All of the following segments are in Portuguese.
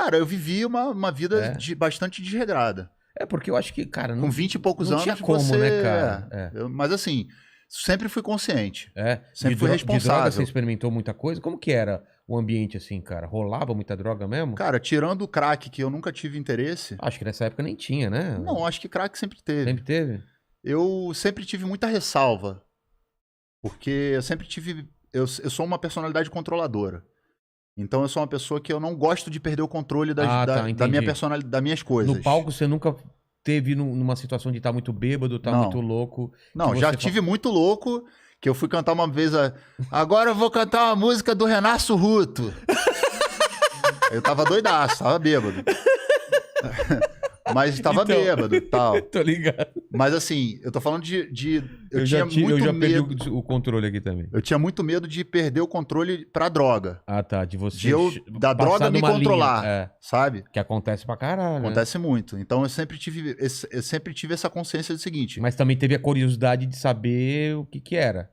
Cara, eu vivi uma vida bastante desregrada. Porque eu acho que, cara... Com 20 e poucos anos, tinha como, né, cara? Mas assim, sempre fui consciente. Sempre De fui responsável. De droga você experimentou muita coisa? Como que era o ambiente assim, cara? Rolava muita droga mesmo? Cara, tirando o crack, que eu nnunca tive interesse... Acho que nessa época nem tinha, né? Não, acho que crack sempre teve. Sempre teve? Eu sempre tive muita ressalva. Porque eu sempre tive... Eu sou uma personalidade controladora. Então eu sou uma pessoa que eu não gosto de perder o controle da minha personalidade, das minhas coisas. No palco você nunca teve numa situação de estar muito bêbado, estar muito louco? Não, já tive muito louco, que eu fui cantar uma vez... Agora eu vou cantar uma música do Renato Ruto. Eu tava doidaço, tava bêbado. Mas tava bêbado e tal. Tô ligado. Mas assim, eu tô falando eu já perdi o controle aqui também. Eu tinha muito medo de perder o controle pra droga. Ah, tá. De você. Da droga me controlar, sabe? Que acontece pra caralho. Acontece muito. Então eu sempre tive essa consciência do seguinte. Mas também teve a curiosidade de saber o que era.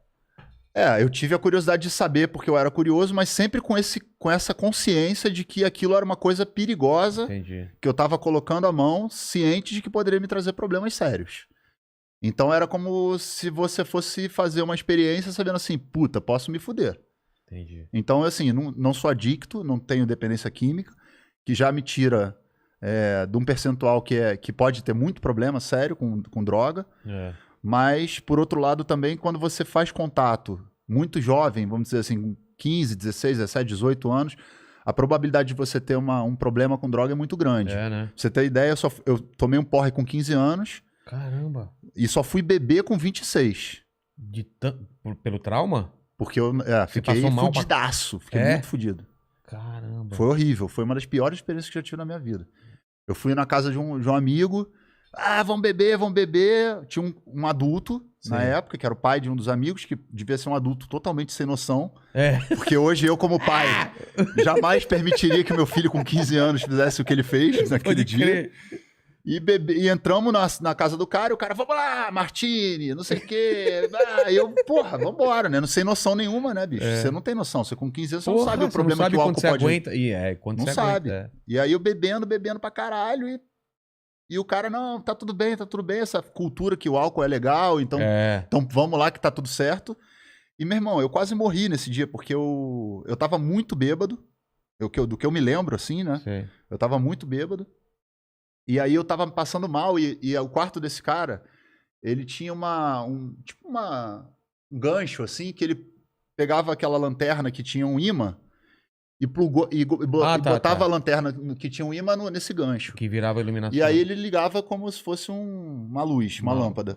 Eu tive a curiosidade de saber porque eu era curioso, mas sempre com essa consciência de que aquilo era uma coisa perigosa. Entendi. Que eu tava colocando a mão, ciente de que poderia me trazer problemas sérios. Então era como se você fosse fazer uma experiência sabendo assim, puta, posso me fuder. Entendi. Então, assim, não sou adicto, não tenho dependência química, que já me tira de um percentual que pode ter muito problema sério com droga. Mas, por outro lado, também, quando você faz contato muito jovem, vamos dizer assim, 15, 16, 17, 18 anos, a probabilidade de você ter um problema com droga é muito grande. Né? Pra você ter ideia, eu tomei um porre com 15 anos. Caramba! E só fui beber com 26. Pelo trauma? Porque eu fiquei fudidaço. Fiquei muito fudido. Caramba! Foi horrível. Foi uma das piores experiências que eu já tive na minha vida. Eu fui na casa de um amigo... vamos beber, vamos beber. Tinha um adulto, na época, que era o pai de um dos amigos, que devia ser um adulto totalmente sem noção. Porque hoje eu, como pai, jamais permitiria que meu filho com 15 anos fizesse o que ele fez naquele dia. E entramos na casa do cara, e o cara, vamos lá, Martini, não sei o quê. E eu, porra, vambora, né? Não sem noção nenhuma, né, bicho? Você não tem noção. Você com 15 anos, você não sabe o problema que o álcool pode... Aguenta. Quando não você sabe. Aguenta. E aí eu bebendo pra caralho e o cara, não, tá tudo bem, essa cultura que o álcool é legal, então vamos lá que tá tudo certo. E, meu irmão, eu quase morri nesse dia, porque eu tava muito bêbado, do que eu me lembro, assim, né? Sim. Eu tava muito bêbado, e aí eu tava passando mal, e o quarto desse cara, ele tinha um gancho, assim, que ele pegava aquela lanterna que tinha um imã, e plugou e botava a lanterna que tinha um imã nesse gancho. Que virava a iluminação. E aí ele ligava como se fosse uma luz, uma lâmpada.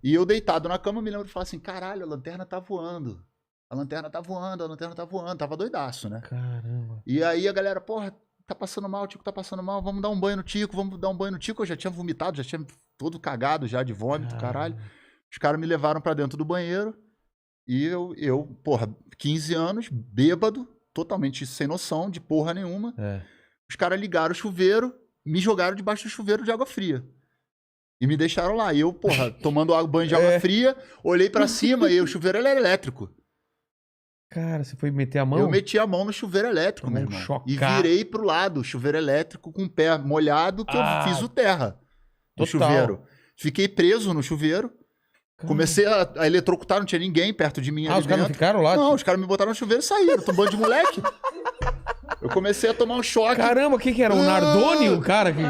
E eu deitado na cama, me lembro de falar assim, caralho, a lanterna tá voando. A lanterna tá voando. Tava doidaço, né? Caramba. E aí a galera, porra, tá passando mal, o Tico tá passando mal, vamos dar um banho no Tico. Eu já tinha vomitado, já tinha todo cagado já de vômito, caralho. Os caras me levaram pra dentro do banheiro. E eu, porra, 15 anos, bêbado, totalmente sem noção de porra nenhuma. Os caras ligaram o chuveiro, me jogaram debaixo do chuveiro de água fria. E me deixaram lá. E eu, porra, tomando banho de água fria, olhei pra cima e o chuveiro era elétrico. Cara, você foi meter a mão? Eu meti a mão no chuveiro elétrico, meu irmão. E virei pro lado, o chuveiro elétrico com o pé molhado, que eu fiz o terra do chuveiro. Fiquei preso no chuveiro. Comecei a eletrocutar, não tinha ninguém perto de mim ali os caras não ficaram lá? Não, os caras me botaram no chuveiro e saíram. Tô bando de moleque. Eu comecei a tomar um choque. Caramba, quem que era? O Nardoni, o cara que...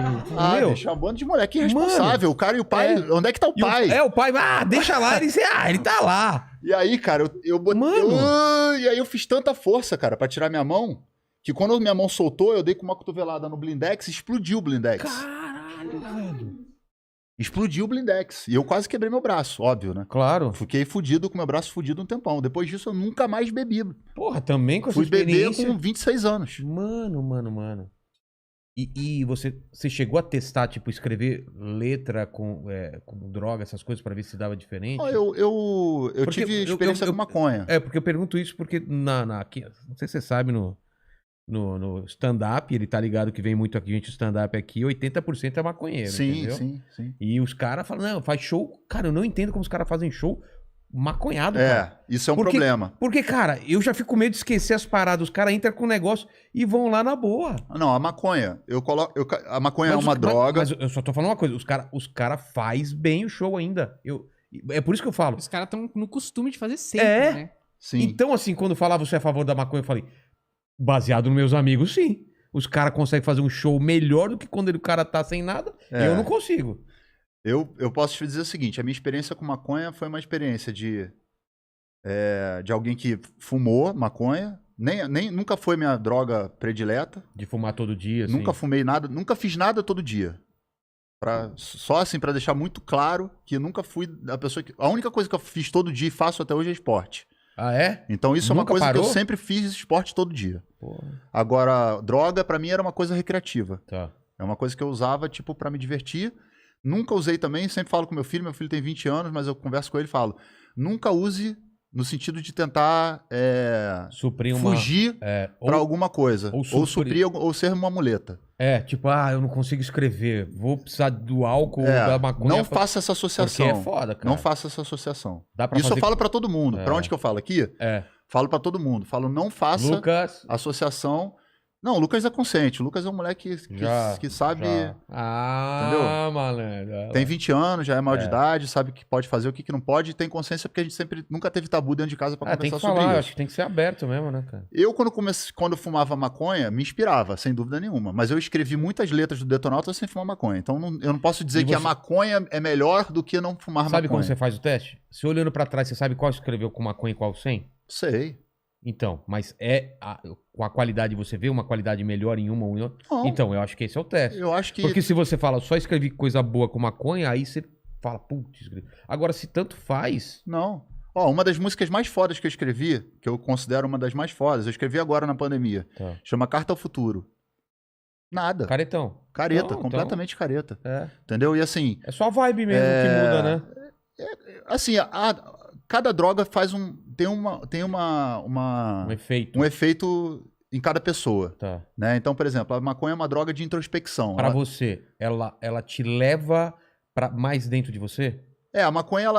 Deixa um bando de moleque irresponsável. O cara e o pai... Onde é que tá o pai? O pai... deixa lá. Ele tá lá. E aí, cara, eu botei... E aí eu fiz tanta força, cara, pra tirar minha mão, que quando minha mão soltou, eu dei com uma cotovelada no blindex e explodiu o blindex. Caralho, velho. Explodiu o blindex. E eu quase quebrei meu braço, óbvio, né? Claro. Fiquei fudido com meu braço fudido um tempão. Depois disso, eu nunca mais bebi. Porra, também com essa Fui experiência... beber com 26 anos. Mano. E você chegou a testar, tipo, escrever letra com droga, essas coisas, pra ver se dava diferente? Eu tive experiência com maconha. Porque eu pergunto isso porque aqui, não sei se você sabe, no stand-up, ele tá ligado que vem muito aqui, gente, stand-up aqui, 80% é maconheiro, entendeu? Sim. E os caras falam, não, faz show... Cara, eu não entendo como os caras fazem show maconhado, cara. Isso é um Porque- problema. Porque, cara, eu já fico com medo de esquecer as paradas. Os caras entram com o negócio e vão lá na boa. Não, a maconha, a maconha é Mas uma os- droga. Mas eu só tô falando uma coisa. Os cara faz bem o show ainda. É por isso que eu falo. Os caras estão no costume de fazer sempre, É. né? Sim. Então, assim, quando falava você é a favor da maconha, eu falei, baseado nos meus amigos, sim. Os caras conseguem fazer um show melhor do que quando o cara tá sem nada. É. Eu não consigo. Eu posso te dizer o seguinte, a minha experiência com maconha foi uma experiência de alguém que fumou maconha, nunca foi minha droga predileta, De fumar todo dia, assim. nunca fumei nada, nunca fiz nada todo dia. Só assim, pra deixar muito claro que eu nunca fui a pessoa que... A única coisa que eu fiz todo dia e faço até hoje é esporte. Ah, é? Então isso é uma Nunca coisa parou? que eu sempre fiz esporte todo dia. Porra. Agora, droga pra mim era uma coisa recreativa. Tá. É uma coisa que eu usava, tipo, pra me divertir. Nunca usei também, sempre falo com meu filho tem 20 anos, mas eu converso com ele e falo, nunca use no sentido de tentar Suprir uma... fugir ou- pra alguma coisa. ou Ou suprir- ou ser uma muleta. tipo, eu não consigo escrever. Vou precisar do álcool, da maconha. Não faça essa associação. Porque é foda, cara. Não faça essa associação. Dá pra Isso fazer... eu falo pra todo mundo. Pra onde que eu falo aqui? Falo pra todo mundo. Falo, não faça Lucas... associação. Não, o Lucas é consciente. O Lucas é um moleque que sabe... já. Ah, malandro. Tem 20 anos, já é maior de idade, sabe o que pode fazer, o que não pode, e tem consciência porque a gente nunca teve tabu dentro de casa pra tem conversar que sobre falar, isso. acho que tem que ser aberto mesmo, né, cara? Eu, quando eu fumava maconha, me inspirava, sem dúvida nenhuma. Mas eu escrevi muitas letras do Detonautas sem fumar maconha. Então eu não posso dizer E que a você- maconha é melhor do que não fumar Sabe maconha. como você faz o teste? Você olhando pra trás, você sabe qual escreveu com maconha e qual sem? Sei. Então, mas com a qualidade, você vê uma qualidade melhor em uma ou em outra? Não, Então, eu acho que esse é o teste. eu acho que... Porque se você fala, só escrevi coisa boa com maconha, aí você fala, putz, escrevi. Agora, se tanto faz... Não. Ó, uma das músicas mais fodas que eu escrevi, que eu considero uma das mais fodas, eu escrevi agora na pandemia, Tá. chama Carta ao Futuro. Nada. Caretão. Careta, Não, completamente careta. É. Entendeu? E assim... É só a vibe mesmo que muda, né? Assim, cada droga tem Um efeito. um efeito em cada pessoa, Tá. né? Então, por exemplo, a maconha é uma droga de introspecção. Pra você, ela te leva pra mais dentro de você? A maconha,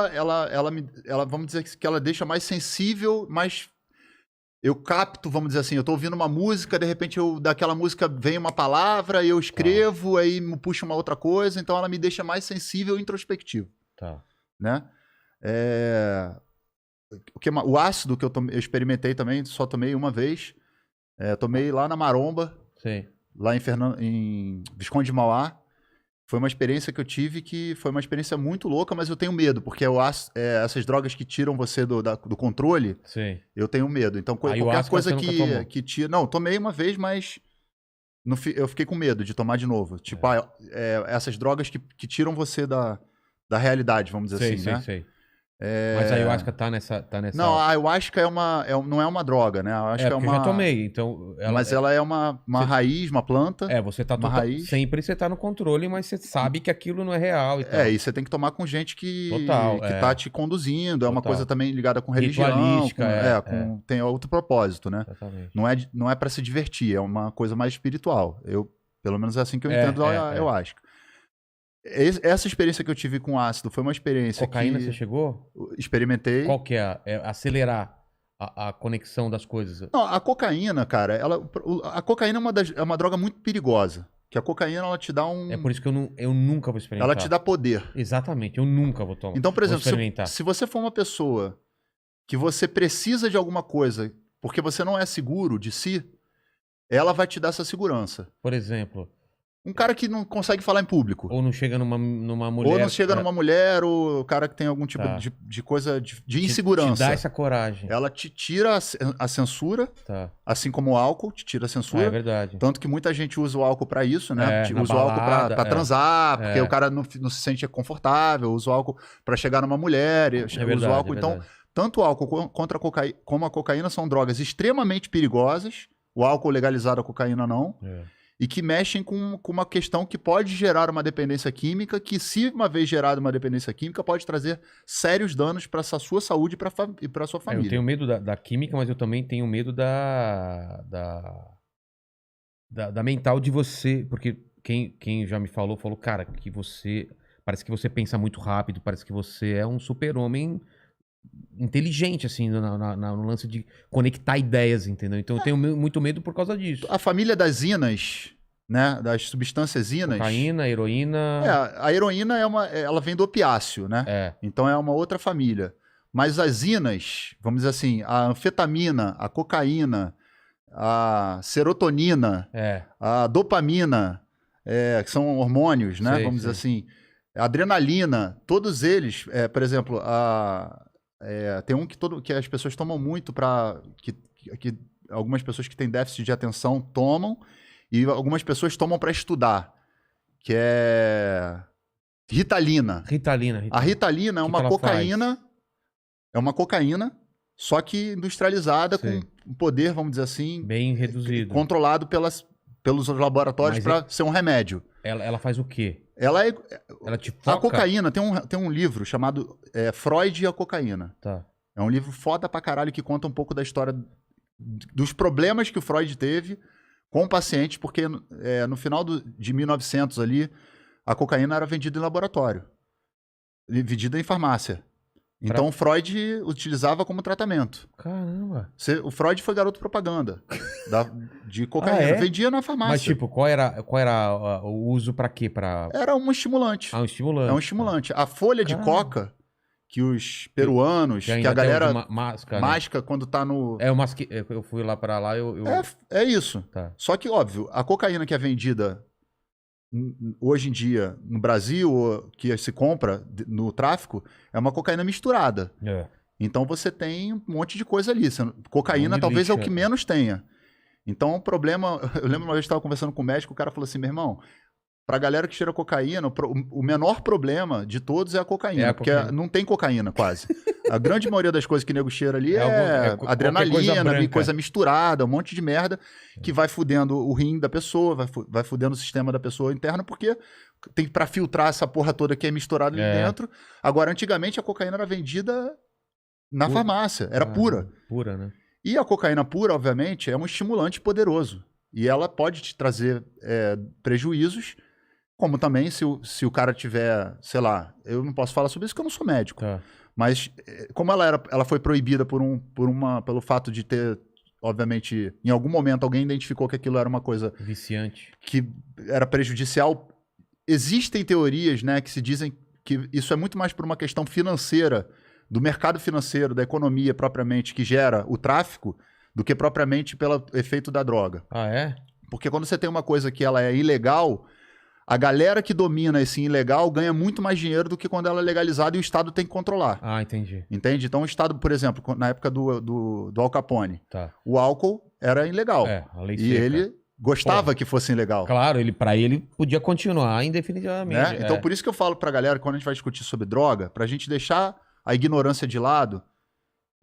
vamos dizer que ela deixa mais sensível, mais... Eu capto, vamos dizer assim, eu tô ouvindo uma música, de repente daquela música vem uma palavra, eu escrevo, aí me puxa uma outra coisa, então ela me deixa mais sensível e introspectivo. Tá. Né? O ácido que eu experimentei também, só tomei uma vez. Tomei lá na Maromba, Sim. lá em Visconde de Mauá. Foi uma experiência que eu tive que foi uma experiência muito louca, mas eu tenho medo, porque essas drogas que tiram você do controle, Sim. eu tenho medo. Então, qualquer Ayahuasca coisa você nunca tomou? que tira... Não, tomei uma vez, mas eu fiquei com medo de tomar de novo. Tipo, essas drogas que tiram você da realidade, vamos dizer assim, né? Sei. Mas a ayahuasca tá nessa... Não, a ayahuasca não é uma droga, né? A ayahuasca porque eu já tomei, então... Mas ela é uma raiz, uma planta. Você tá uma raiz. sempre você tá no controle, mas você sabe que aquilo não é real e tal. E você tem que tomar com gente que Total, tá te conduzindo. É uma Total. coisa também ligada com religião. Ritualística, Tem outro propósito, né? Exatamente. Não é para se divertir, é uma coisa mais espiritual. Pelo menos é assim que eu entendo a ayahuasca. Essa experiência que eu tive com ácido foi uma experiência Cocaína que... você chegou? Experimentei. Qual que é? É acelerar a conexão das coisas. Não, a cocaína, cara, a cocaína é uma droga muito perigosa. Que a cocaína, ela te dá um... É por isso que eu nunca vou experimentar. Ela te dá poder. Exatamente, eu nunca vou tomar. Então, por exemplo, experimentar. se você for uma pessoa que você precisa de alguma coisa porque você não é seguro de si, ela vai te dar essa segurança. Por exemplo... Um cara que não consegue falar em público. Ou não chega numa mulher... Ou não chega numa mulher, ou o cara que tem algum tipo de coisa de insegurança. Te dá essa coragem. Ela te tira a censura, assim como o álcool te tira a censura. É verdade. Tanto que muita gente usa o álcool pra isso, né? Usa o álcool pra transar, porque o cara não se sente confortável, usa o álcool pra chegar numa mulher, usa o álcool. Então, tanto o álcool como a cocaína são drogas extremamente perigosas. O álcool legalizado, a cocaína não. E que mexem com uma questão que pode gerar uma dependência química, que se uma vez gerada uma dependência química, pode trazer sérios danos para a sua saúde e para a sua família. Eu tenho medo da química, mas eu também tenho medo da mental de você, porque quem já me falou, cara, que você... Parece que você pensa muito rápido, parece que você é um super-homem inteligente, assim, no lance de conectar ideias, entendeu? Então eu tenho muito medo por causa disso. A família das inas, né? Das substâncias inas. Cocaína, heroína... A heroína ela vem do opiáceo, né? Então é uma outra família. Mas as inas, vamos dizer assim, a anfetamina, a cocaína, a serotonina, a dopamina, que são hormônios, né? Vamos dizer assim. A adrenalina, todos eles, por exemplo, tem um que as pessoas tomam muito que algumas pessoas que têm déficit de atenção tomam e algumas pessoas tomam para estudar, que é Ritalina. A Ritalina é uma cocaína, só que industrializada com um poder, vamos dizer assim, bem reduzido, controlado pelos laboratórios para ser um remédio. Ela faz o quê? Ela te foca? A cocaína, tem um livro chamado Freud e a Cocaína. Tá. É um livro foda pra caralho que conta um pouco da história dos problemas que o Freud teve com o paciente, porque no final de 1900 ali, a cocaína era vendida em laboratório, vendida em farmácia. Então o Freud utilizava como tratamento. Caramba. O Freud foi garoto propaganda de cocaína. Vendia na farmácia. Mas tipo, qual era o uso pra quê? Era um estimulante. Um estimulante. É um estimulante. A folha de coca que os peruanos, que a galera masca quando tá no... Eu fui lá pra lá, É isso. Tá. Só que, óbvio, a cocaína que é vendida hoje em dia no Brasil, que se compra no tráfico, é uma cocaína misturada. Então você tem um monte de coisa ali. Cocaína talvez é o que menos tenha. Então o problema... Eu lembro uma vez que eu estava conversando com o médico, o cara falou assim, meu irmão, pra galera que cheira cocaína, o menor problema de todos é a cocaína, porque não tem cocaína quase. A grande maioria das coisas que o nego cheira ali é adrenalina, coisa misturada, um monte de merda que vai fudendo o rim da pessoa, vai fudendo o sistema da pessoa interno, porque tem pra filtrar essa porra toda que é misturada ali dentro. Agora, antigamente a cocaína era vendida na farmácia, era pura. Pura, né? E a cocaína pura, obviamente, é um estimulante poderoso. E ela pode te trazer prejuízos, como também se o cara tiver, sei lá, eu não posso falar sobre isso porque eu não sou médico. Mas como ela foi proibida pelo fato de ter, obviamente, em algum momento alguém identificou que aquilo era uma coisa... viciante. Que era prejudicial. Existem teorias, né, que se dizem que isso é muito mais por uma questão financeira, do mercado financeiro, da economia propriamente, que gera o tráfico, do que propriamente pelo efeito da droga. Ah, é? Porque quando você tem uma coisa que ela é ilegal, a galera que domina esse ilegal ganha muito mais dinheiro do que quando ela é legalizada e o Estado tem que controlar. Ah, entendi. Entende? Então o Estado, por exemplo, na época do Al Capone, o álcool era ilegal. A lei e seca. Ele gostava que fosse ilegal. Claro, pra ele podia continuar indefinitivamente. Né? Então por isso que eu falo pra galera, quando a gente vai discutir sobre droga, pra gente deixar a ignorância de lado,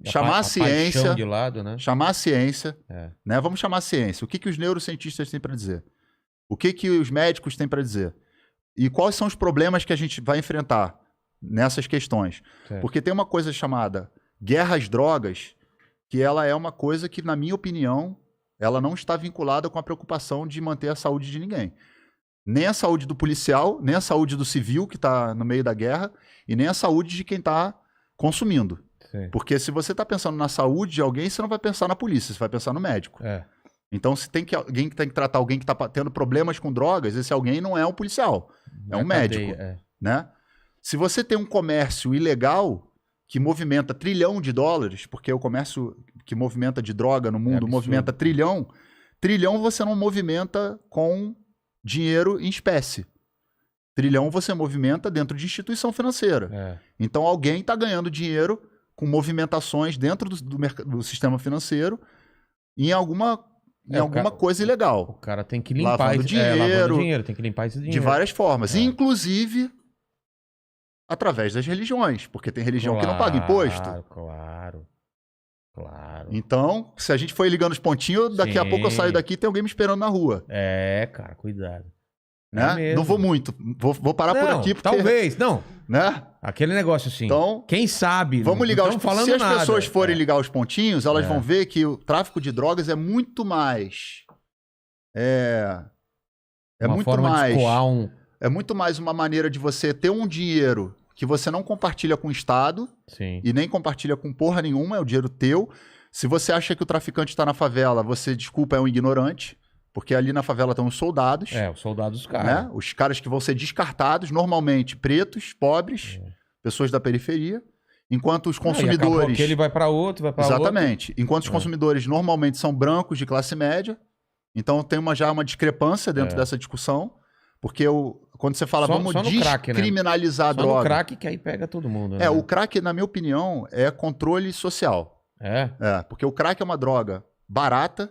chamar a ciência de lado, né? Chamar a ciência, né? Vamos chamar a ciência. O que os neurocientistas têm para dizer? O que os médicos têm para dizer? E quais são os problemas que a gente vai enfrentar nessas questões? Porque tem uma coisa chamada guerra às drogas, que ela é uma coisa que, na minha opinião, ela não está vinculada com a preocupação de manter a saúde de ninguém. Nem a saúde do policial, nem a saúde do civil que está no meio da guerra, e nem a saúde de quem está consumindo. Porque se você está pensando na saúde de alguém, você não vai pensar na polícia, você vai pensar no médico. Então, se tem alguém que tem que tratar alguém que está tendo problemas com drogas, esse alguém não é um policial, é um médico. Né? Se você tem um comércio ilegal que movimenta $1 trilhão, porque o comércio que movimenta de droga no mundo movimenta trilhão você não movimenta com dinheiro em espécie. Trilhão você movimenta dentro de instituição financeira. Então, alguém está ganhando dinheiro com movimentações dentro do sistema financeiro em alguma coisa ilegal. O cara tem que limpar lavando dinheiro, tem que limpar esse dinheiro. De várias formas. Inclusive, através das religiões. Porque tem religião que não paga imposto. Claro. Então, se a gente for ligando os pontinhos, daqui a pouco eu saio daqui e tem alguém me esperando na rua. Cara, cuidado. Né? Não vou muito. Vou parar por aqui. Porque, talvez, não. Né? Aquele negócio assim. Então, quem sabe? Vamos ligar os pontinhos. Se as pessoas forem ligar os pontinhos, elas vão ver que o tráfico de drogas é muito mais. É muito mais uma maneira de você ter um dinheiro que você não compartilha com o Estado Sim. e nem compartilha com porra nenhuma, é o dinheiro teu. Se você acha que o traficante tá na favela, você, desculpa, é um ignorante, porque ali na favela estão os soldados, Os soldados caras. né? Os caras que vão ser descartados, normalmente pretos, pobres, pessoas da periferia, enquanto os consumidores... Que ele vai pra outro, vai pra outro. Exatamente. Enquanto os consumidores normalmente são brancos de classe média, então tem já uma discrepância dentro dessa discussão, porque quando você fala vamos só no crack, né? descriminalizar a Só droga... no crack que aí pega todo mundo, né? o crack, na minha opinião, é controle social. Porque o crack é uma droga barata,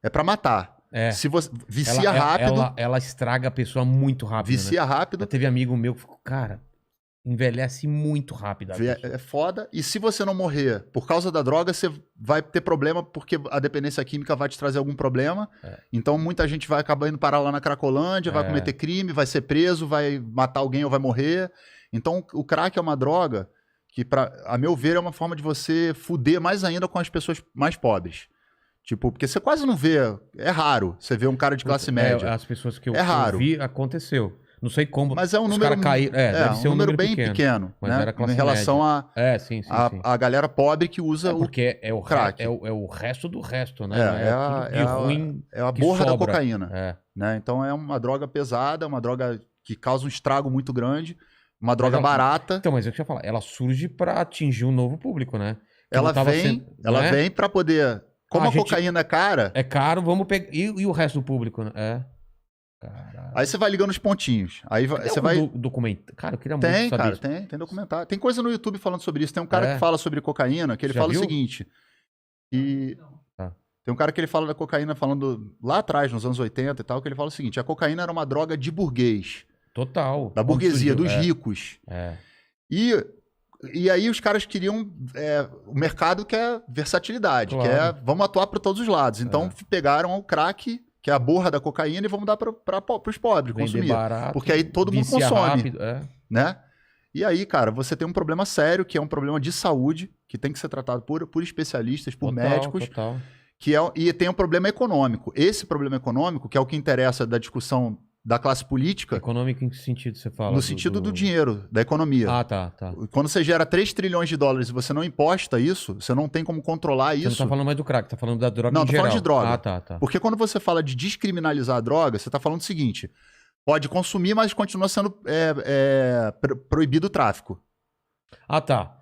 é pra matar. Se você vicia rápido... Ela estraga a pessoa muito rápido, Vicia rápido. Já teve amigo meu que ficou, cara, envelhece muito rápido. É foda. E se você não morrer por causa da droga, você vai ter problema, porque a dependência química vai te trazer algum problema. Então muita gente vai acabar indo parar lá na Cracolândia, vai cometer crime, vai ser preso, vai matar alguém ou vai morrer. Então o crack é uma droga que, a meu ver, é uma forma de você fuder mais ainda com as pessoas mais pobres. Tipo, porque você quase não vê, é raro você ver um cara de classe média. As pessoas que eu raro. Vi, aconteceu. Não sei como. Mas é um número, deve ser um número bem pequeno, mas né? era classe em relação média. sim. A galera pobre que usa porque o crack. É o resto do resto, né? É a borra da cocaína. É. Né? Então é uma droga pesada, uma droga que causa um estrago muito grande, uma droga barata. Então, mas eu ia falar, ela surge para atingir um novo público, né? Que ela vem para poder... Como a cocaína é cara... É caro, vamos pegar... E o resto do público, né? Caralho. Aí você vai ligando os pontinhos. Aí você vai... documento. Cara, eu queria muito saber isso. Tem documentário. Tem coisa no YouTube falando sobre isso. Tem um cara que fala sobre cocaína, que ele fala o seguinte... Tem um cara que ele fala da cocaína falando lá atrás, nos anos 80 e tal, que ele fala o seguinte: a cocaína era uma droga de burguês. Total. Da burguesia, dos ricos. E aí os caras queriam... o mercado quer versatilidade, quer vamos atuar para todos os lados. Então pegaram o crack, que é a borra da cocaína, e vamos dar para os pobres consumir. Barato, porque aí todo mundo consome. Rápido, né? E aí, cara, você tem um problema sério, que é um problema de saúde, que tem que ser tratado por especialistas, por médicos. Total. E tem um problema econômico. Esse problema econômico, que é o que interessa da discussão da classe política... Econômico em que sentido você fala? No sentido do dinheiro, da economia. Tá. Quando você gera 3 trilhões de dólares e você não imposta isso, você não tem como controlar isso. Você não tá falando mais do crack, tá falando da droga não, em geral. Não, tô falando de droga. Tá. Porque quando você fala de descriminalizar a droga, você tá falando o seguinte: pode consumir, mas continua sendo proibido o tráfico. Tá.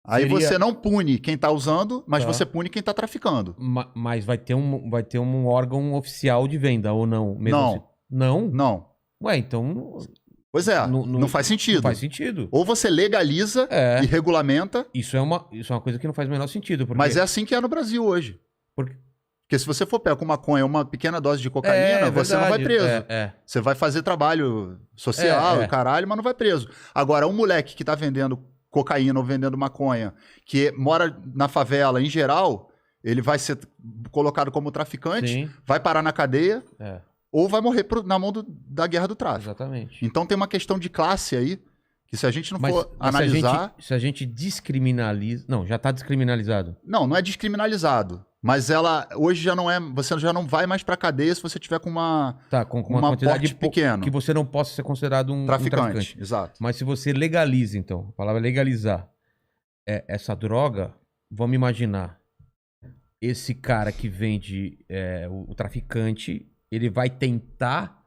Aí você não pune quem tá usando, mas você pune quem tá traficando. Mas vai ter um órgão oficial de venda, ou não? Mesmo não. Assim? Não? Não. Ué, então... Pois é, não faz sentido. Não faz sentido. Ou você legaliza e regulamenta... Isso é uma coisa que não faz o menor sentido. Porque... Mas é assim que é no Brasil hoje. Porque se você for pegar com maconha uma pequena dose de cocaína, você não vai preso. Você vai fazer trabalho social, caralho, mas não vai preso. Agora, um moleque que tá vendendo cocaína ou vendendo maconha, que mora na favela em geral, ele vai ser colocado como traficante, vai parar na cadeia... ou vai morrer na mão da guerra do tráfico. Exatamente. Então tem uma questão de classe aí, que se a gente não for analisar... Se a gente descriminaliza... Não, já está descriminalizado. Não é descriminalizado. Mas ela hoje já não é... Você já não vai mais pra cadeia se você tiver com uma... com uma quantidade pequena. Que você não possa ser considerado um traficante. Exato. Mas se você legaliza, então, a palavra legalizar, essa droga, vamos imaginar, esse cara que vende o traficante... Ele vai tentar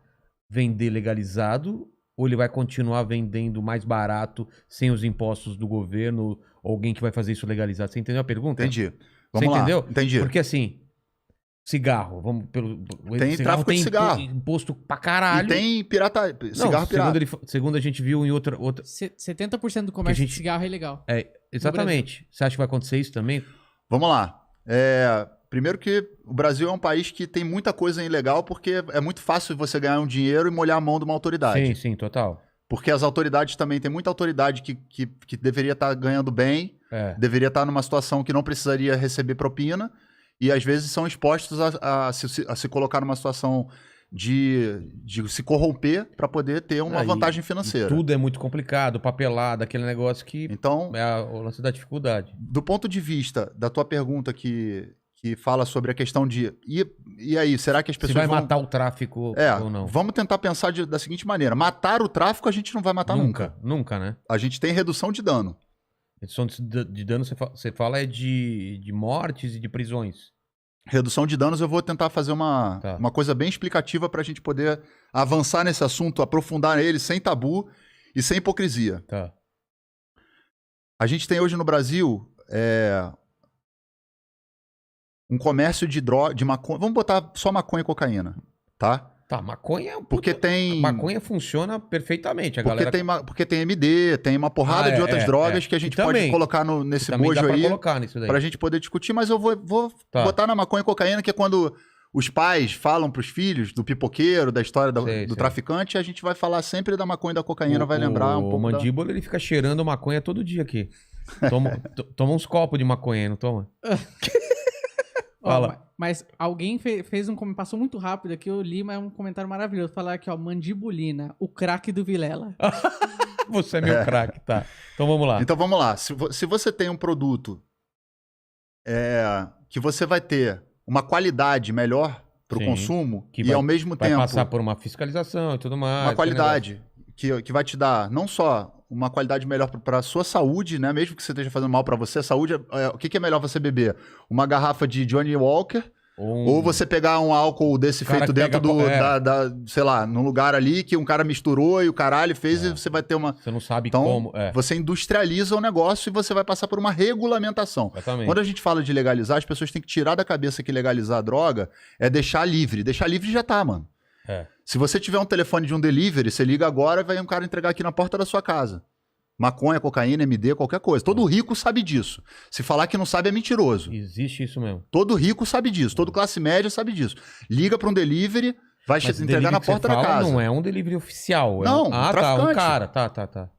vender legalizado ou ele vai continuar vendendo mais barato sem os impostos do governo? Ou alguém que vai fazer isso legalizado? Você entendeu a pergunta? Entendi. Você entendeu? Entendi. Porque assim, cigarro, tem tráfico de cigarro. Imposto pra caralho. E tem cigarro pirata. Segundo a gente viu em outra... 70% do comércio de cigarro é ilegal. Exatamente. Você acha que vai acontecer isso também? Vamos lá. Primeiro que o Brasil é um país que tem muita coisa ilegal, porque é muito fácil você ganhar um dinheiro e molhar a mão de uma autoridade. Sim, total. Porque as autoridades também, tem muita autoridade que deveria estar ganhando bem, deveria estar numa situação que não precisaria receber propina, e às vezes são expostos a se colocar numa situação de se corromper para poder ter uma vantagem financeira. Tudo é muito complicado, papelado, aquele negócio que então, é o lance da dificuldade. Do ponto de vista da tua pergunta que que fala sobre a questão de... E aí, será que as pessoas Se vai vão... matar o tráfico ou não? Vamos tentar pensar da seguinte maneira. Matar o tráfico a gente não vai matar nunca. Nunca, né? A gente tem redução de dano. Redução de dano, você fala é de mortes e de prisões. Redução de danos, eu vou tentar fazer uma coisa bem explicativa para a gente poder avançar nesse assunto, aprofundar ele sem tabu e sem hipocrisia. Tá. A gente tem hoje no Brasil um comércio de droga, de maconha. Vamos botar só maconha e cocaína, tá? Tá, maconha... Porque tem... Maconha funciona perfeitamente, porque tem MD, tem uma porrada de outras drogas que a gente pode colocar nesse bojo aí pra gente poder discutir, mas eu vou botar na maconha e cocaína, que é quando os pais falam pros filhos do pipoqueiro, da história do traficante, a gente vai falar sempre da maconha e da cocaína, vai lembrar um pouco. O Mandíbula, ele fica cheirando maconha todo dia aqui. Toma uns copos de maconha aí, não toma? Fala. Mas alguém fez passou muito rápido aqui, eu li, mas é um comentário maravilhoso. Falar aqui, ó, Mandibulina, o craque do Vilela. Você é meu craque, tá. Então vamos lá. Então vamos lá. Se você tem um produto que você vai ter uma qualidade melhor para o consumo e ao mesmo tempo... Vai passar por uma fiscalização e tudo mais. Uma qualidade que vai te dar não só uma qualidade melhor para a sua saúde, né? Mesmo que você esteja fazendo mal para você, a saúde, o que é melhor você beber? Uma garrafa de Johnny Walker ou você pegar um álcool desse feito dentro sei lá, num lugar ali que um cara misturou e o caralho fez e você vai ter uma... Você não sabe como... Você industrializa o negócio e você vai passar por uma regulamentação. Exatamente. Quando a gente fala de legalizar, as pessoas têm que tirar da cabeça que legalizar a droga é deixar livre. Deixar livre já tá, mano. Se você tiver um telefone de um delivery, você liga agora e vai um cara entregar aqui na porta da sua casa. Maconha, cocaína, MD, qualquer coisa. Todo rico sabe disso. Se falar que não sabe é mentiroso. Existe isso mesmo. Todo rico sabe disso. Todo classe média sabe disso. Liga para um delivery, vai entregar na porta da casa. Não é um delivery oficial. Não, traficante. Um cara. Tá.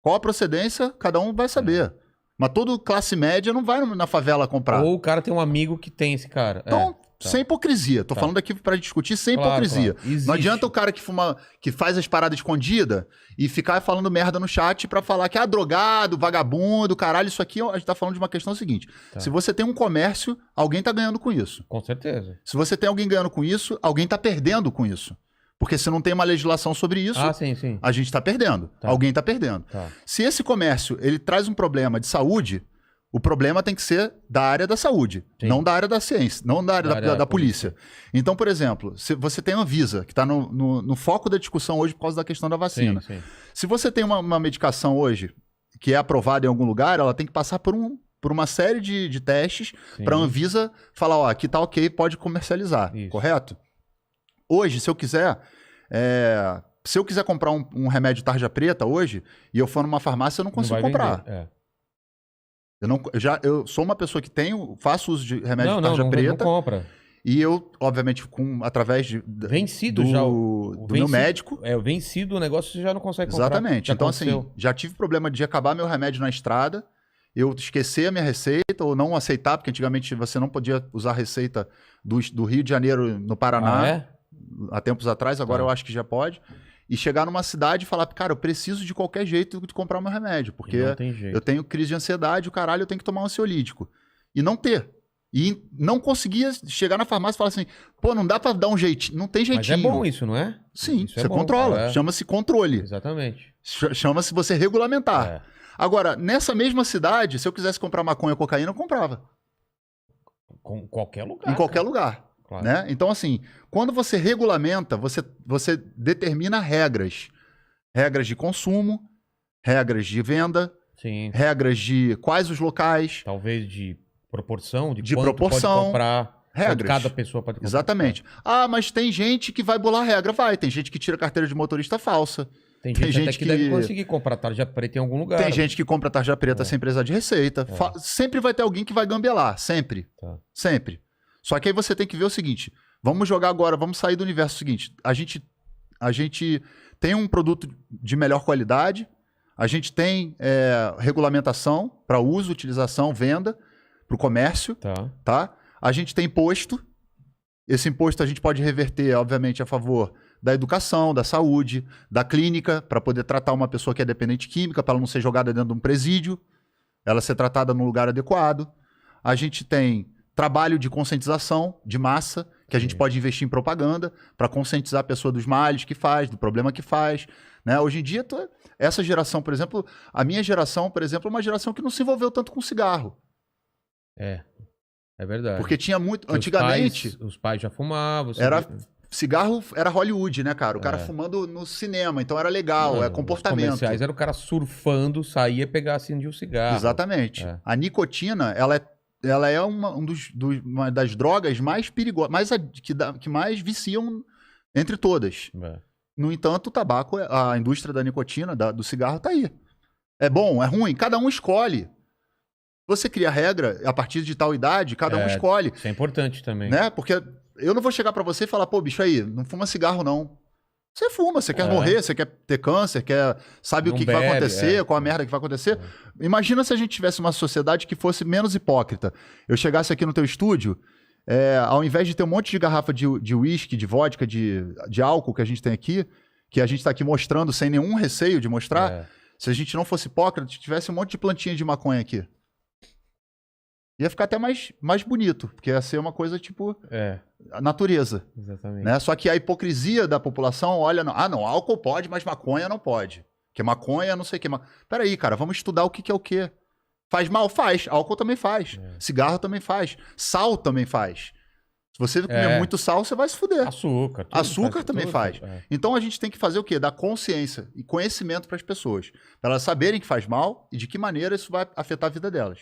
Qual a procedência, cada um vai saber. Mas todo classe média não vai na favela comprar. Ou o cara tem um amigo que tem esse cara. Então... Sem hipocrisia. Tô falando aqui pra discutir sem hipocrisia. Claro. Não adianta o cara que faz as paradas escondidas e ficar falando merda no chat pra falar que drogado, vagabundo, caralho. Isso aqui a gente tá falando de uma questão seguinte. Se você tem um comércio, alguém tá ganhando com isso. Com certeza. Se você tem alguém ganhando com isso, alguém tá perdendo com isso. Porque se não tem uma legislação sobre isso, sim. A gente tá perdendo. Alguém tá perdendo. Se esse comércio ele traz um problema de saúde... O problema tem que ser da área da saúde, não da área da ciência, não da área da polícia. Então, por exemplo, se você tem a Anvisa, que está no foco da discussão hoje por causa da questão da vacina. Sim. Se você tem uma medicação hoje que é aprovada em algum lugar, ela tem que passar por uma série de testes para a Anvisa falar, ó, aqui tá ok, pode comercializar, correto? Hoje, se eu quiser comprar um remédio tarja preta hoje, e eu for numa farmácia, eu não consigo comprar. Eu sou uma pessoa que faço uso de remédio de tarja preta. Não compra. E eu, obviamente, através vencido do meu médico. O vencido o negócio você já não consegue comprar. Exatamente. Então, assim, já tive problema de acabar meu remédio na estrada, eu esquecer a minha receita ou não aceitar, porque antigamente você não podia usar a receita do Rio de Janeiro no Paraná, há tempos atrás, agora eu acho que já pode. E chegar numa cidade e falar, cara, eu preciso de qualquer jeito de comprar meu remédio, porque eu tenho crise de ansiedade, o caralho, eu tenho que tomar um ansiolítico. E não ter. E não conseguia chegar na farmácia e falar assim, pô, não dá pra dar um jeitinho. Não tem jeitinho. Mas é bom isso, não é? Sim, você controla. Chama-se controle. Exatamente. Chama-se você regulamentar. Agora, nessa mesma cidade, se eu quisesse comprar maconha ou cocaína, eu comprava. Com qualquer lugar. Em qualquer lugar. Claro. Né? Então, assim, quando você regulamenta, você determina regras. Regras de consumo, regras de venda, regras de quais os locais. Talvez de proporção, de quanto pode comprar. Regras. Cada pessoa pode comprar. Exatamente. Ah, mas tem gente que vai bolar regra. Tem gente que tira carteira de motorista falsa. Tem gente até que deve conseguir comprar tarja preta em algum lugar. Tem gente que compra tarja preta sem precisar de receita. Sempre vai ter alguém que vai gambelar. Sempre. Sempre. Só que aí você tem que ver o seguinte, vamos jogar agora, vamos sair do universo seguinte, a gente tem um produto de melhor qualidade, a gente tem regulamentação para uso, utilização, venda, para o comércio, tá? A gente tem imposto, esse imposto a gente pode reverter, obviamente, a favor da educação, da saúde, da clínica, para poder tratar uma pessoa que é dependente química, para ela não ser jogada dentro de um presídio, ela ser tratada num lugar adequado. A gente tem trabalho de conscientização de massa, que a gente pode investir em propaganda para conscientizar a pessoa dos males que faz, do problema que faz. Né? Hoje em dia, essa geração, por exemplo, a minha geração, por exemplo, é uma geração que não se envolveu tanto com cigarro. É verdade. Porque tinha muito... Porque antigamente... Os pais já fumavam. Cigarro era Hollywood, né, cara? O cara fumando no cinema, então era legal, comportamento. Os comerciais era o cara surfando, saía e pegar assim de um cigarro. Exatamente. A nicotina, ela é uma das drogas mais perigosas, que mais viciam entre todas. No entanto, o tabaco, a indústria da nicotina, do cigarro, tá aí. É bom, é ruim, cada um escolhe. Você cria regra, a partir de tal idade, cada um escolhe. Isso é importante também. Né? Porque eu não vou chegar pra você e falar, pô, bicho aí, não fuma cigarro não. Você fuma, você quer morrer, você quer ter câncer, sabe o que vai acontecer, qual a merda que vai acontecer. Imagina se a gente tivesse uma sociedade que fosse menos hipócrita. Eu chegasse aqui no teu estúdio, ao invés de ter um monte de garrafa de uísque, de vodka, de álcool que a gente tem aqui, que a gente tá aqui mostrando sem nenhum receio de mostrar, se a gente não fosse hipócrita, tivesse um monte de plantinha de maconha aqui. Ia ficar até mais bonito, porque ia ser uma coisa tipo a natureza. Exatamente. Né? Só que a hipocrisia da população olha... não, álcool pode, mas maconha não pode. Porque maconha não sei o que. Peraí, cara, vamos estudar o que é o quê. Faz mal? Faz. Álcool também faz. Cigarro também faz. Sal também faz. Se você comer muito sal, você vai se fuder. Açúcar também faz. Então a gente tem que fazer o quê? Dar consciência e conhecimento para as pessoas. Para elas saberem que faz mal e de que maneira isso vai afetar a vida delas.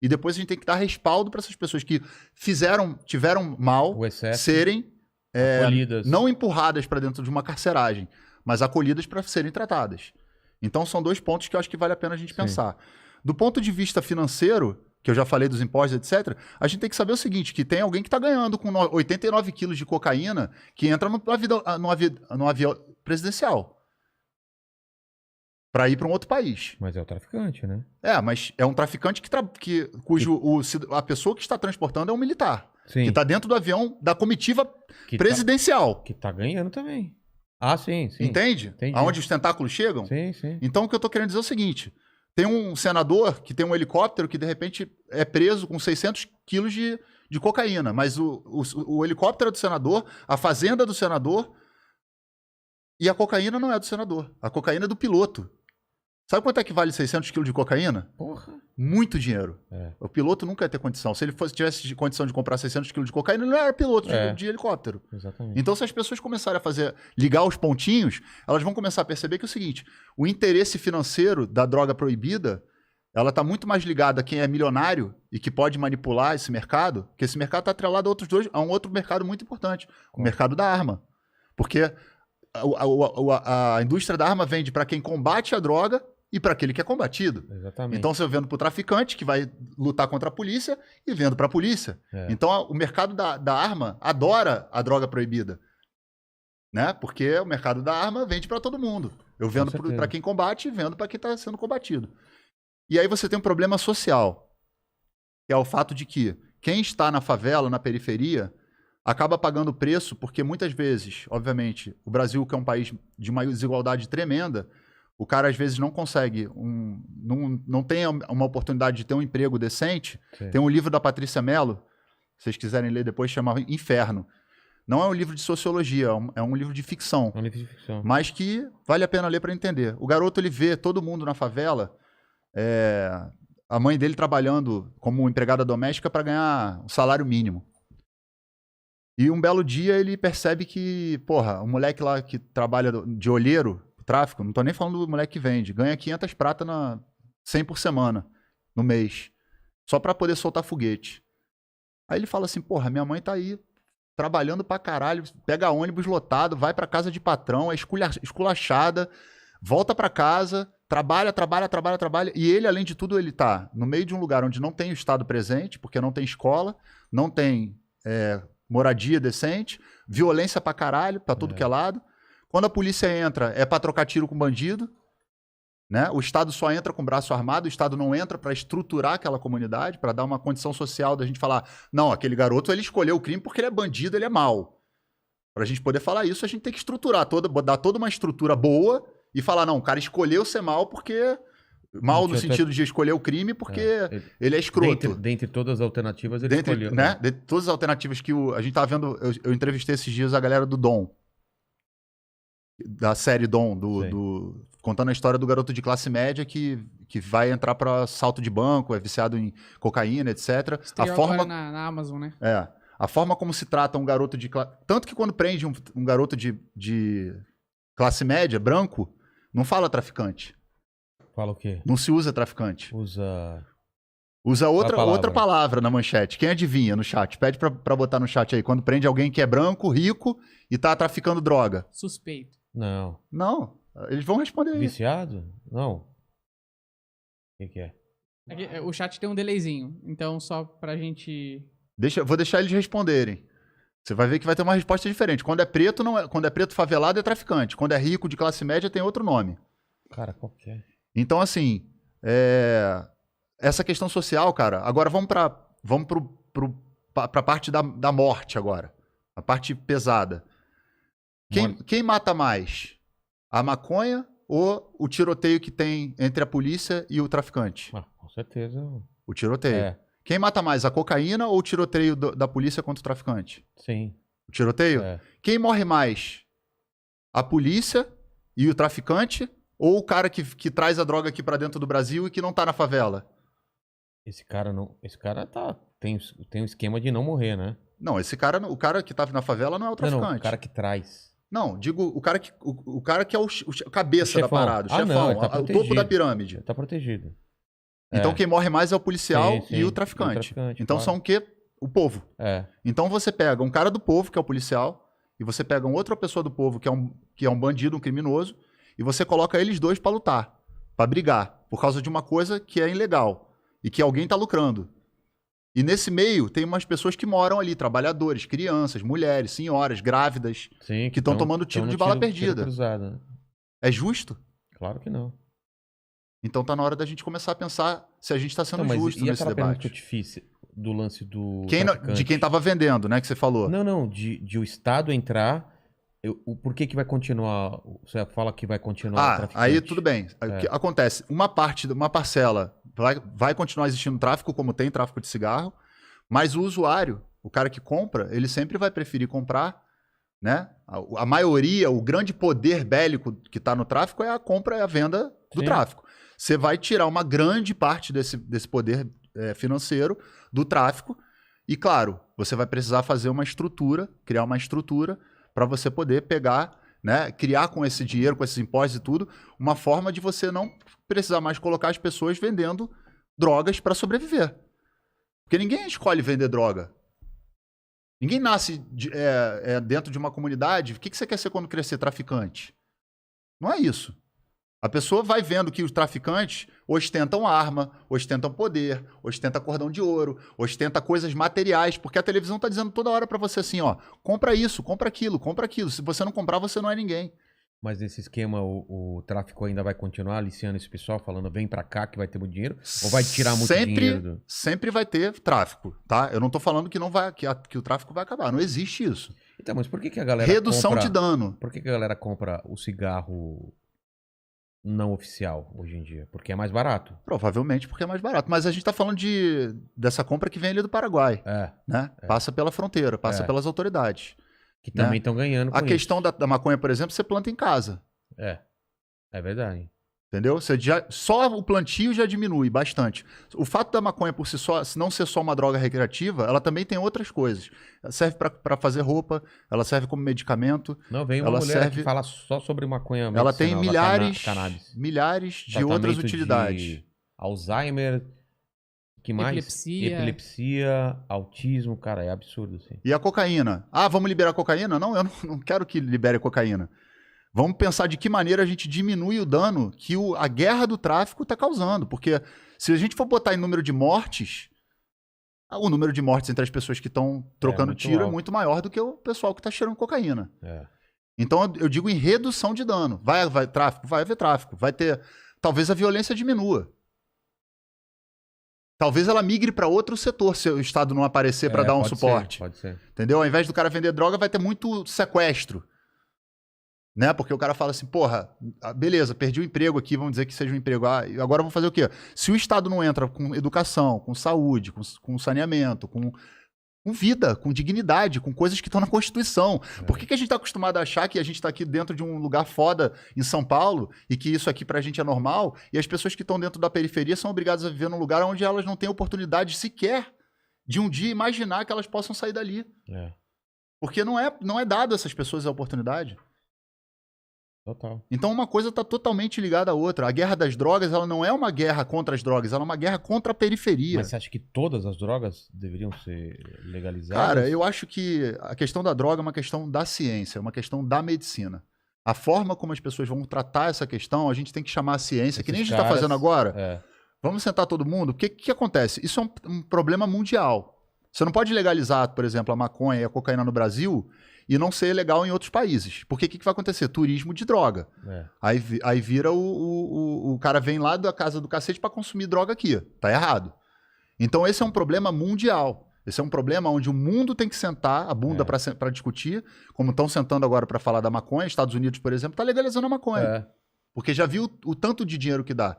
E depois a gente tem que dar respaldo para essas pessoas que tiveram mal, serem não empurradas para dentro de uma carceragem, mas acolhidas para serem tratadas. Então são dois pontos que eu acho que vale a pena a gente pensar. Do ponto de vista financeiro, que eu já falei dos impostos, etc., a gente tem que saber o seguinte, que tem alguém que está ganhando com 89 quilos de cocaína que entra no avião presidencial. Para ir para um outro país. Mas é o traficante, né? Mas é um traficante a pessoa que está transportando é um militar. Sim. Que está dentro do avião da comitiva presidencial. Que está ganhando também. Sim. Entende? Entendi. Aonde os tentáculos chegam? Sim. Então o que eu estou querendo dizer é o seguinte. Tem um senador que tem um helicóptero que de repente é preso com 600 quilos de cocaína. Mas o helicóptero é do senador, a fazenda é do senador e a cocaína não é do senador. A cocaína é do piloto. Sabe quanto é que vale 600 quilos de cocaína? Porra. Muito dinheiro. O piloto nunca ia ter condição. Se ele tivesse condição de comprar 600 quilos de cocaína, ele não era piloto de helicóptero. Exatamente. Então, se as pessoas começarem a ligar os pontinhos, elas vão começar a perceber que é o seguinte, o interesse financeiro da droga proibida, ela está muito mais ligada a quem é milionário e que pode manipular esse mercado, porque esse mercado está atrelado a um outro mercado muito importante, o mercado da arma. Porque a indústria da arma vende para quem combate a droga e para aquele que é combatido. Exatamente. Então você vendo para o traficante, que vai lutar contra a polícia, e vendo para a polícia. Então o mercado da arma adora a droga proibida. Né? Porque o mercado da arma vende para todo mundo. Eu vendo para quem combate e vendo para quem está sendo combatido. E aí você tem um problema social, que é o fato de que quem está na favela, na periferia, acaba pagando preço, porque muitas vezes, obviamente, o Brasil, que é um país de uma desigualdade tremenda, o cara às vezes não consegue, não tem uma oportunidade de ter um emprego decente. Tem um livro da Patrícia Mello, se vocês quiserem ler depois, chama Inferno. Não é um livro de sociologia, é um livro de ficção. É um livro de ficção. Mas que vale a pena ler para entender. O garoto, ele vê todo mundo na favela, a mãe dele trabalhando como empregada doméstica para ganhar um salário mínimo. E um belo dia ele percebe que, o moleque lá que trabalha de olheiro, tráfico, não tô nem falando do moleque que vende, ganha 500 prata 100 por semana, no mês, só para poder soltar foguete. Aí ele fala assim, minha mãe tá aí, trabalhando pra caralho, pega ônibus lotado, vai pra casa de patrão, é esculachada, volta pra casa, trabalha, e ele, além de tudo, ele tá no meio de um lugar onde não tem o Estado presente, porque não tem escola, não tem moradia decente, violência pra caralho, pra tudo que é lado. Quando a polícia entra, é pra trocar tiro com bandido, né? O Estado só entra com o braço armado, o Estado não entra para estruturar aquela comunidade, para dar uma condição social da gente falar, não, aquele garoto ele escolheu o crime porque ele é bandido, ele é mau. Para a gente poder falar isso, a gente tem que estruturar, dar toda uma estrutura boa e falar, não, o cara escolheu ser mau porque Mal Não no tinha sentido de escolher o crime, porque É, ele é escroto. Dentre todas as alternativas, ele Dentre, escolheu. né, de todas as alternativas que a gente tava vendo, eu entrevistei esses dias a galera do Dom, da série Dom, Sei. contando a história do garoto de classe média que vai entrar para assalto de banco, é viciado em cocaína, etc. Estreou agora na Amazon, né? A forma como se trata um garoto de classe... Tanto que quando prende um garoto de classe média, branco, não fala traficante. Fala o quê? Não se usa traficante. Usa. Usa palavra? outra palavra na manchete. Quem adivinha no chat? Pede pra botar no chat aí. Quando prende alguém que é branco, rico e tá traficando droga. Suspeito. Não. Não, eles vão responder aí. Viciado? Não. O que é? Aqui, o chat tem um delayzinho, então só pra gente... Vou deixar eles responderem. Você vai ver que vai ter uma resposta diferente. Quando é preto, não é, quando é preto favelado, é traficante. Quando é rico de classe média, tem outro nome. Cara, qual que é? Então, assim, essa questão social, cara, agora vamos pra parte da morte agora. A parte pesada. Quem mata mais? A maconha ou o tiroteio que tem entre a polícia e o traficante? Ah, com certeza. O tiroteio. É, Quem mata mais, a cocaína ou o tiroteio da polícia contra o traficante? sim. O tiroteio? É. Quem morre mais? A polícia e o traficante ou o cara que traz a droga aqui pra dentro do Brasil e que não tá na favela? Esse cara não. Esse cara tem um esquema de não morrer, né? Não, o cara que tá na favela não é o traficante. Não, o cara que traz. Não, digo o cara que é o cabeça O da chefão. parada, o Ah, chefão, não, ele tá o topo protegido. da pirâmide. Ele tá protegido. Então É. quem morre mais é o policial Sim, sim. e o traficante. E o traficante, Então claro. são o quê? O povo. É. Então você pega um cara do povo, que é o policial, e você pega uma outra pessoa do povo, que é um bandido, um criminoso, e você coloca eles dois pra lutar, pra brigar, por causa de uma coisa que é ilegal e que alguém tá lucrando. E nesse meio tem umas pessoas que moram ali, trabalhadores, crianças, mulheres, senhoras, grávidas, Sim, que estão tomando tiro de bala perdida. Tiro cruzado, né? É justo? Claro que não. Então tá na hora da gente começar a pensar se a gente tá sendo Então, mas justo e nesse aquela pergunta que eu debate. te fiz do lance do. De traficante? quem tava vendendo, né, que você falou. Não, de o Estado entrar. Por que vai continuar? Você fala que vai continuar o traficante? Aí tudo bem. O que acontece? Uma parcela vai continuar existindo tráfico, como tem tráfico de cigarro, mas o usuário, o cara que compra, ele sempre vai preferir comprar, né? A maioria, o grande poder bélico que está no tráfico é a compra e a venda do Sim. tráfico. Você vai tirar uma grande parte desse poder financeiro do tráfico e, claro, você vai precisar fazer uma estrutura, criar uma estrutura para você poder pegar, né, criar com esse dinheiro, com esses impostos e tudo, uma forma de você não precisar mais colocar as pessoas vendendo drogas para sobreviver. Porque ninguém escolhe vender droga. Ninguém nasce dentro de uma comunidade. O que você quer ser quando crescer? Traficante. Não é isso. A pessoa vai vendo que os traficantes ostentam arma, ostentam poder, ostentam cordão de ouro, ostentam coisas materiais, porque a televisão está dizendo toda hora para você assim, ó, compra isso, compra aquilo, compra aquilo. Se você não comprar, você não é ninguém. Mas nesse esquema, o tráfico ainda vai continuar aliciando esse pessoal, falando vem pra cá que vai ter muito dinheiro? Ou vai tirar muito dinheiro? Sempre vai ter tráfico, tá? Eu não tô falando que que o tráfico vai acabar. Não existe isso. Então, mas por que a galera Redução de dano. Por que a galera compra o cigarro não oficial hoje em dia? Porque é mais barato. Provavelmente porque é mais barato. Mas a gente tá falando dessa compra que vem ali do Paraguai, né? Passa pela fronteira, passa pelas autoridades. Que também estão ganhando com A questão da maconha, por exemplo, você planta em casa. É verdade. Entendeu? Só o plantio já diminui bastante. O fato da maconha por si só, se não ser só uma droga recreativa, ela também tem outras coisas. Ela serve para fazer roupa, ela serve como medicamento. Não, vem uma mulher que fala só sobre maconha medicinal. Ela tem milhares de outras utilidades. De Alzheimer, que mais? Epilepsia, autismo, cara, é absurdo, assim. E a cocaína? Vamos liberar a cocaína? Não, eu não quero que libere a cocaína. Vamos pensar de que maneira a gente diminui o dano que a guerra do tráfico está causando. Porque se a gente for botar em número de mortes, o número de mortes entre as pessoas que estão trocando tiro é muito maior do que o pessoal que está cheirando cocaína. Então eu digo em redução de dano. Vai tráfico? Vai haver tráfico. Vai ter... Talvez a violência diminua. Talvez ela migre para outro setor se o Estado não aparecer para dar um suporte. Pode ser. Entendeu? Ao invés do cara vender droga, vai ter muito sequestro. Né? Porque o cara fala assim, porra, beleza, perdi o emprego aqui, vamos dizer que seja um emprego. Agora eu vou fazer o quê? Se o Estado não entra com educação, com saúde, com saneamento, com vida, com dignidade, com coisas que estão na Constituição. Por que a gente está acostumado a achar que a gente está aqui dentro de um lugar foda em São Paulo e que isso aqui pra gente é normal e as pessoas que estão dentro da periferia são obrigadas a viver num lugar onde elas não têm oportunidade sequer de um dia imaginar que elas possam sair dali. Porque não é dado a essas pessoas a oportunidade. Total. Então uma coisa está totalmente ligada à outra. A guerra das drogas, ela não é uma guerra contra as drogas, ela é uma guerra contra a periferia. Mas você acha que todas as drogas deveriam ser legalizadas? Cara, eu acho que a questão da droga é uma questão da ciência, é uma questão da medicina. A forma como as pessoas vão tratar essa questão, a gente tem que chamar a ciência, que nem a gente está fazendo agora. Vamos sentar todo mundo. O que acontece? Isso é um problema mundial. Você não pode legalizar, por exemplo, a maconha e a cocaína no Brasil e não ser legal em outros países. Porque o que vai acontecer? Turismo de droga. Aí vira o cara vem lá da casa do cacete para consumir droga aqui. Tá errado. Então esse é um problema mundial. Esse é um problema onde o mundo tem que sentar a bunda para discutir, como estão sentando agora para falar da maconha. Estados Unidos, por exemplo, está legalizando a maconha. Porque já viu o tanto de dinheiro que dá.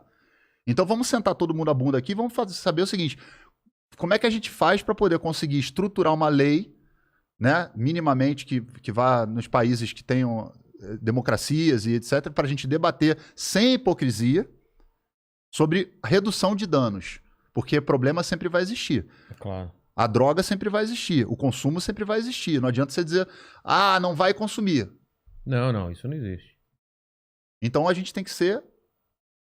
Então vamos sentar todo mundo a bunda aqui e vamos saber o seguinte: como é que a gente faz para poder conseguir estruturar uma lei, né, minimamente que vá nos países que tenham democracias e etc, para a gente debater sem hipocrisia sobre redução de danos. Porque problema sempre vai existir. Claro. A droga sempre vai existir. O consumo sempre vai existir. Não adianta você dizer, não vai consumir. Não, isso não existe. Então a gente tem que ser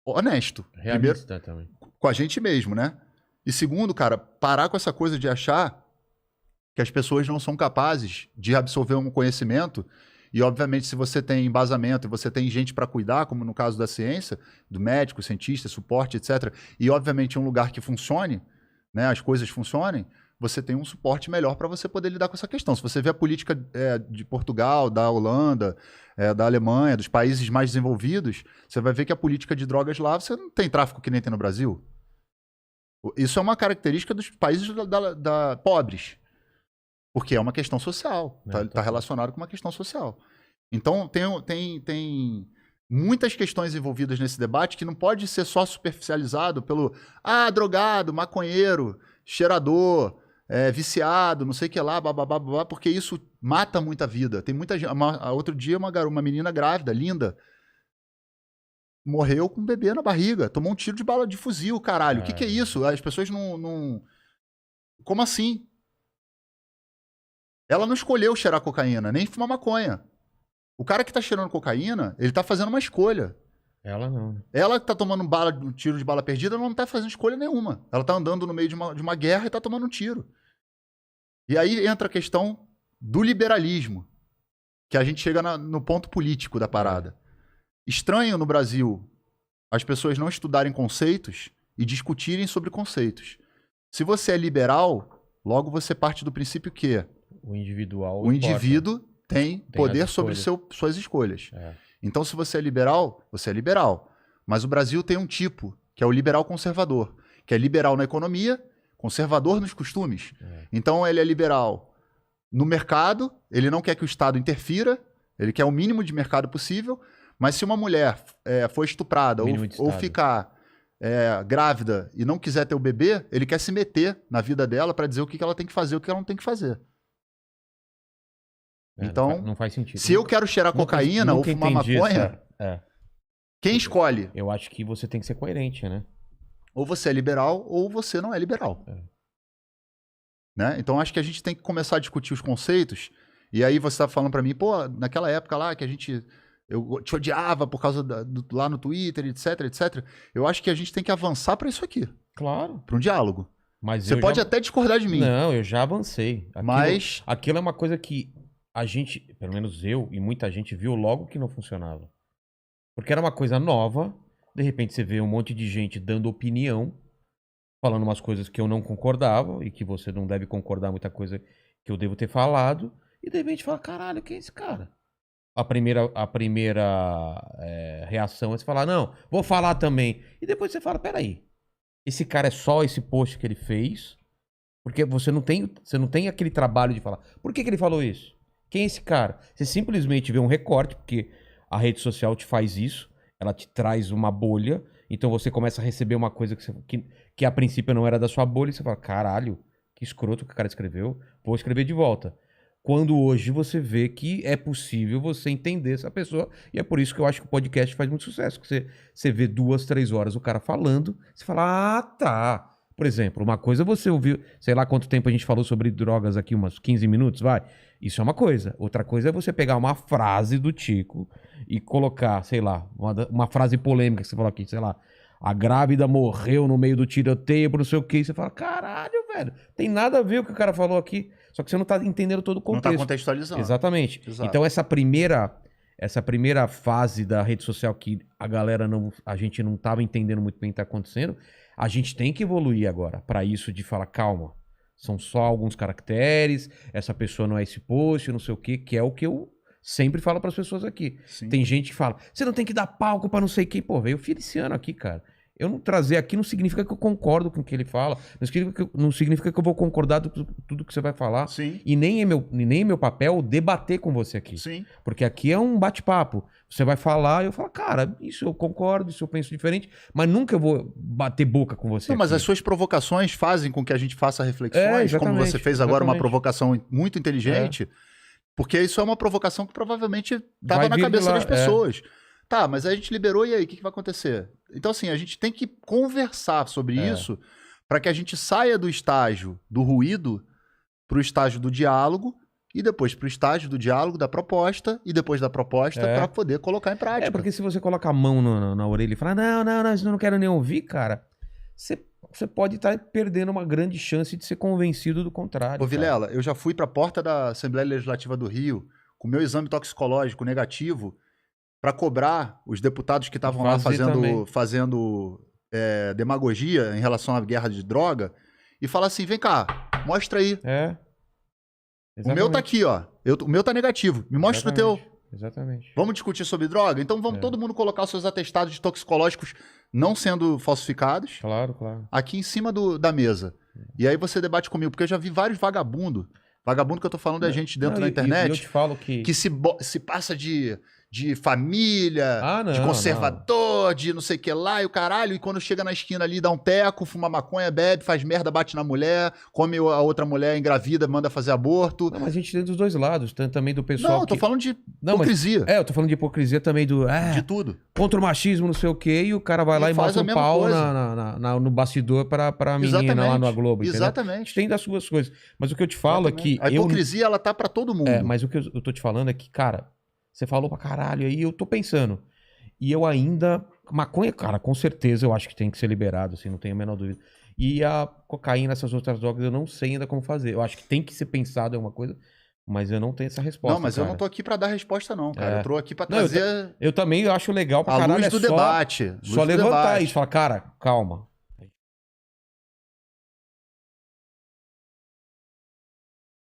honesto. Realista primeiro, também. com a gente mesmo, né? E segundo, cara, parar com essa coisa de achar que as pessoas não são capazes de absorver um conhecimento. E, obviamente, se você tem embasamento e você tem gente para cuidar, como no caso da ciência, do médico, cientista, suporte, etc., e, obviamente, um lugar que funcione, né, as coisas funcionem, você tem um suporte melhor para você poder lidar com essa questão. Se você vê a política de Portugal, da Holanda, da Alemanha, dos países mais desenvolvidos, você vai ver que a política de drogas lá, você não tem tráfico que nem tem no Brasil. Isso é uma característica dos países pobres. Porque é uma questão social. Está relacionado com uma questão social. Então, tem muitas questões envolvidas nesse debate que não pode ser só superficializado pelo drogado, maconheiro, cheirador, viciado, não sei o que lá, babá, porque isso mata muita vida. Tem muita gente. Outro dia, uma menina grávida, linda, morreu com um bebê na barriga. Tomou um tiro de bala de fuzil, caralho. O que é isso? As pessoas não... Como assim? Ela não escolheu cheirar cocaína, nem fumar maconha. O cara que tá cheirando cocaína, ele tá fazendo uma escolha. Ela não. Ela que tá tomando um tiro de bala perdida, ela não tá fazendo escolha nenhuma. Ela tá andando no meio de uma guerra e tá tomando um tiro. E aí entra a questão do liberalismo, que a gente chega no ponto político da parada. Estranho no Brasil as pessoas não estudarem conceitos e discutirem sobre conceitos. Se você é liberal, logo você parte do princípio que o individual o indivíduo tem poder sobre suas escolhas. Então, se você é liberal, você é liberal. Mas o Brasil tem um tipo, que é o liberal conservador, que é liberal na economia, conservador nos costumes. Então, ele é liberal no mercado, ele não quer que o Estado interfira, ele quer o mínimo de mercado possível, mas se uma mulher for estuprada ou ficar grávida e não quiser ter o bebê, ele quer se meter na vida dela para dizer o que ela tem que fazer e o que ela não tem que fazer. Então, não faz sentido. Se eu quero cheirar cocaína ou fumar maconha, quem escolhe? Eu acho que você tem que ser coerente, né? Ou você é liberal ou você não é liberal. Né? Então, acho que a gente tem que começar a discutir os conceitos. E aí você tá falando pra mim, pô, naquela época lá que eu te odiava por causa lá no Twitter, etc, etc. Eu acho que a gente tem que avançar pra isso aqui. Claro. Pra um diálogo. Mas você pode até discordar de mim. Não, eu já avancei. Mas aquilo é uma coisa que a gente, pelo menos eu e muita gente viu logo que não funcionava. Porque era uma coisa nova, de repente você vê um monte de gente dando opinião, falando umas coisas que eu não concordava e que você não deve concordar muita coisa que eu devo ter falado, e de repente fala, caralho, quem é esse cara? A primeira reação é você falar, não, vou falar também. E depois você fala, peraí, esse cara é só esse post que ele fez? Porque você não tem aquele trabalho de falar, por que ele falou isso? Quem é esse cara? Você simplesmente vê um recorte, porque A rede social te faz isso, ela te traz uma bolha, então você começa a receber uma coisa que a princípio não era da sua bolha, e você fala, caralho, que escroto que o cara escreveu, vou escrever de volta. Quando hoje você vê que é possível você entender essa pessoa, e é por isso que eu acho que o podcast faz muito sucesso, que você vê 2, 3 horas o cara falando, você fala, ah, tá. Por exemplo, uma coisa você ouviu, sei lá quanto tempo a gente falou sobre drogas aqui, umas 15 minutos, vai. Isso é uma coisa. Outra coisa é você pegar uma frase do Tico e colocar, sei lá, uma frase polêmica que você falou aqui, sei lá, a grávida morreu no meio do tiroteio, não sei o que, e você fala, caralho, velho, tem nada a ver o que o cara falou aqui, só que você não tá entendendo todo o contexto. Não tá contextualizando. Exatamente. Exato. Então essa primeira fase da rede social que a gente não tava entendendo muito bem o que tá acontecendo, a gente tem que evoluir agora para isso de falar, calma, são só alguns caracteres, essa pessoa não é esse post, não sei o quê, que é o que eu sempre falo para as pessoas aqui. Sim. Tem gente que fala, você não tem que dar palco para não sei quem. Pô, veio o Feliciano aqui, cara. Eu não trazer aqui não significa que eu concordo com o que ele fala, não significa que eu vou concordar com tudo que você vai falar. Sim. E nem é meu papel debater com você aqui. Sim. Porque aqui é um bate-papo. Você vai falar e eu falo, cara, isso eu concordo, isso eu penso diferente, mas nunca eu vou bater boca com você. Não, mas aqui. as suas provocações fazem com que a gente faça reflexões, como você fez agora uma provocação muito inteligente, porque isso é uma provocação que provavelmente estava na cabeça das pessoas. Tá, mas a gente liberou e aí, o que vai acontecer? Então, assim, a gente tem que conversar sobre isso para que a gente saia do estágio do ruído para o estágio do diálogo e depois para o estágio do diálogo, da proposta e depois da proposta para poder colocar em prática. É, porque se você coloca a mão na orelha e fala, não, isso eu não quero nem ouvir, cara, você pode estar perdendo uma grande chance de ser convencido do contrário. Ô, Vilela, eu já fui para a porta da Assembleia Legislativa do Rio com meu exame toxicológico negativo para cobrar os deputados que estavam lá fazendo demagogia em relação à guerra de droga e falar assim, vem cá, mostra aí. O meu tá aqui, ó. O meu tá negativo. Me mostra o teu. Exatamente. Vamos discutir sobre droga? Então vamos todo mundo colocar os seus atestados toxicológicos não sendo falsificados. Claro, claro. Aqui em cima da mesa. E aí você debate comigo, porque eu já vi vários vagabundos. Vagabundo que eu tô falando é gente dentro da internet eu te falo que se passa de família, de conservador, de não sei o que lá e o caralho, e quando chega na esquina ali, dá um teco, fuma maconha, bebe, faz merda, bate na mulher, come a outra mulher engravida, manda fazer aborto. Não, mas a gente tem dos dois lados, tem também do pessoal Não, eu tô falando de hipocrisia. Eu tô falando de hipocrisia também de tudo. Contra o machismo, não sei o quê, e o cara vai lá e mostra um pau no bastidor pra menina lá na Globo, entendeu? Exatamente. Tem das suas coisas. Mas o que eu te falo é que... A hipocrisia, ela tá pra todo mundo. Mas o que eu tô te falando é que, cara... Você falou pra caralho aí, eu tô pensando. E eu ainda... Maconha, cara, com certeza eu acho que tem que ser liberado, assim, não tenho a menor dúvida. E a cocaína, essas outras drogas, eu não sei ainda como fazer. Eu acho que tem que ser pensado em alguma coisa, mas eu não tenho essa resposta. Não, mas cara. eu não tô aqui pra dar resposta, não, cara. Eu tô aqui pra trazer... Eu também acho legal pra caralho. A luz do debate. Só levantar isso, falar, cara, calma.